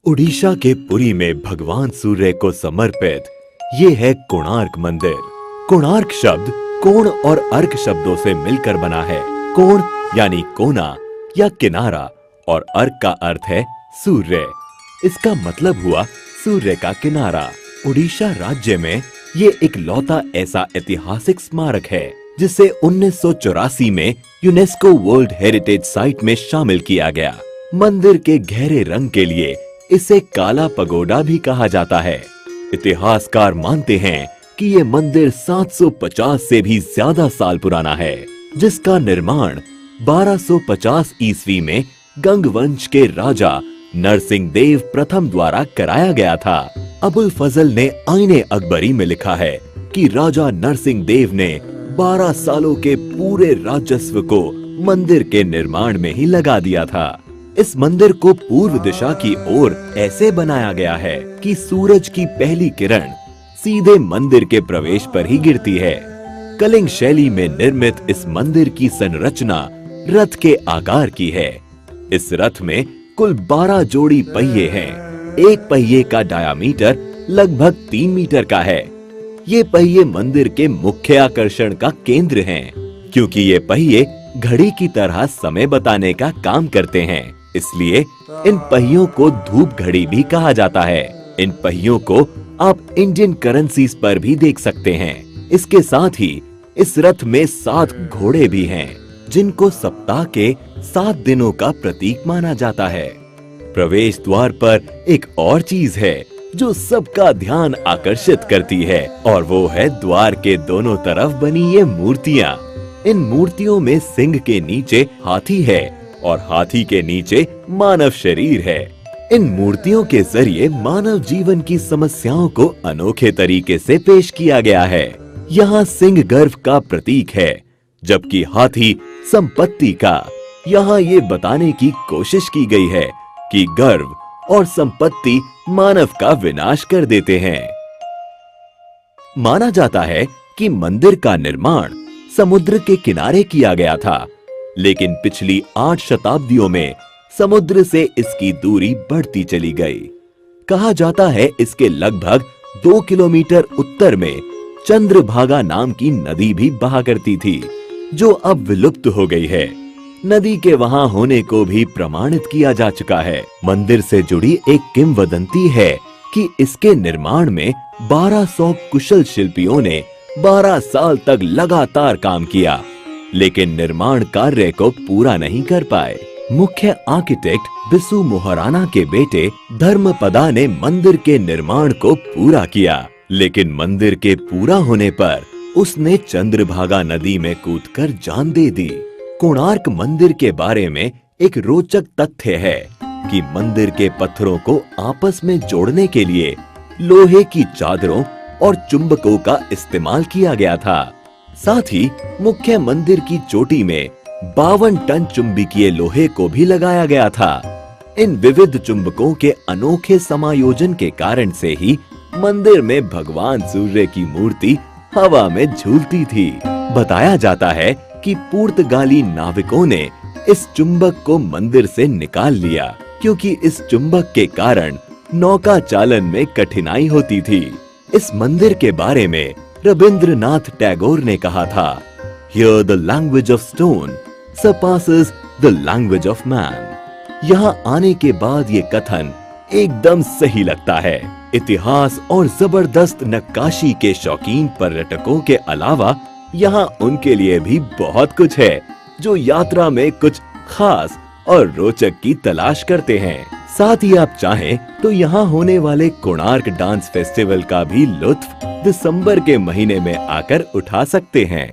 उड़ीसा के पुरी में भगवान सूर्य को समर्पित ये है कोणार्क मंदिर। कोणार्क शब्द कोण और अर्क शब्दों से मिलकर बना है। कोण यानी कोना या किनारा और अर्क का अर्थ है सूर्य। इसका मतलब हुआ सूर्य का किनारा। उड़ीसा राज्य में ये इकलौता ऐसा ऐतिहासिक स्मारक है जिसे 1984 में यूनेस्को वर्ल्ड हेरिटेज साइट में शामिल किया गया। मंदिर के गहरे रंग के लिए इसे काला पगोडा भी कहा जाता है। इतिहासकार मानते हैं कि ये मंदिर 750 से भी ज्यादा साल पुराना है, जिसका निर्माण 1250 ईस्वी में गंग वंश के राजा नरसिंह देव प्रथम द्वारा कराया गया था। अबुल फजल ने आईने अकबरी में लिखा है कि राजा नरसिंह देव ने 12 सालों के पूरे राजस्व को मंदिर के निर्माण में ही लगा दिया था। इस मंदिर को पूर्व दिशा की ओर ऐसे बनाया गया है कि सूरज की पहली किरण सीधे मंदिर के प्रवेश पर ही गिरती है। कलिंग शैली में निर्मित इस मंदिर की संरचना रथ के आकार की है। इस रथ में कुल 12 जोड़ी पहिए हैं। एक पहिए का डायामीटर लगभग 3 मीटर का है। ये पहिए मंदिर के मुख्य आकर्षण का केंद्र हैं, क्योंकि ये पहिए घड़ी की तरह समय बताने का काम करते हैं। इसलिए इन पहियों को धूप घड़ी भी कहा जाता है। इन पहियों को आप इंडियन करेंसीज पर भी देख सकते हैं। इसके साथ ही इस रथ में 7 घोड़े भी हैं, जिनको सप्ताह के 7 दिनों का प्रतीक माना जाता है। प्रवेश द्वार पर एक और चीज है जो सबका ध्यान आकर्षित करती है, और वो है द्वार के दोनों तरफ बनी ये मूर्तियां। इन मूर्तियों में सिंह के नीचे हाथी है और हाथी के नीचे मानव शरीर है। इन मूर्तियों के जरिए मानव जीवन की समस्याओं को अनोखे तरीके से पेश किया गया है। यहाँ सिंह गर्व का प्रतीक है, जबकि हाथी संपत्ति का। यहाँ ये बताने की कोशिश की गई है कि गर्व और संपत्ति मानव का विनाश कर देते हैं। माना जाता है कि मंदिर का निर्माण समुद्र के किनारे किया गया था, लेकिन पिछली 8 शताब्दियों में समुद्र से इसकी दूरी बढ़ती चली गई। कहा जाता है इसके लगभग 2 किलोमीटर उत्तर में चंद्रभागा नाम की नदी भी बहा करती थी, जो अब विलुप्त हो गई है। नदी के वहां होने को भी प्रमाणित किया जा चुका है। मंदिर से जुड़ी एक किंवदंती है कि इसके निर्माण में 1200 कुशल शिल्पियों ने 12 साल तक लगातार काम किया, लेकिन निर्माण कार्य को पूरा नहीं कर पाए। मुख्य आर्किटेक्ट बिसु मोहराना के बेटे धर्मपदा ने मंदिर के निर्माण को पूरा किया, लेकिन मंदिर के पूरा होने पर उसने चंद्रभागा नदी में कूदकर जान दे दी। कोणार्क मंदिर के बारे में एक रोचक तथ्य है कि मंदिर के पत्थरों को आपस में जोड़ने के लिए लोहे की चादरों और चुंबकों का इस्तेमाल किया गया था। साथ ही मुख्य मंदिर की चोटी में 52 टन चुंबकीय लोहे को भी लगाया गया था। इन विविध चुंबकों के अनोखे समायोजन के कारण से ही मंदिर में भगवान सूर्य की मूर्ति हवा में झूलती थी। बताया जाता है कि पुर्तगाली नाविकों ने इस चुंबक को मंदिर से निकाल लिया, क्योंकि इस चुंबक के कारण नौका चालन में कठिनाई होती थी। इस मंदिर के बारे में रविंद्रनाथ टैगोर ने कहा था, Here the language of stone surpasses the language of man। यहाँ आने के बाद ये कथन एकदम सही लगता है। इतिहास और जबरदस्त नक्काशी के शौकीन पर्यटकों के अलावा यहाँ उनके लिए भी बहुत कुछ है, जो यात्रा में कुछ खास और रोचक की तलाश करते हैं। साथ ही आप चाहें तो यहाँ होने वाले कोणार्क डांस फेस्टिवल का भी लुत्फ दिसंबर के महीने में आकर उठा सकते हैं।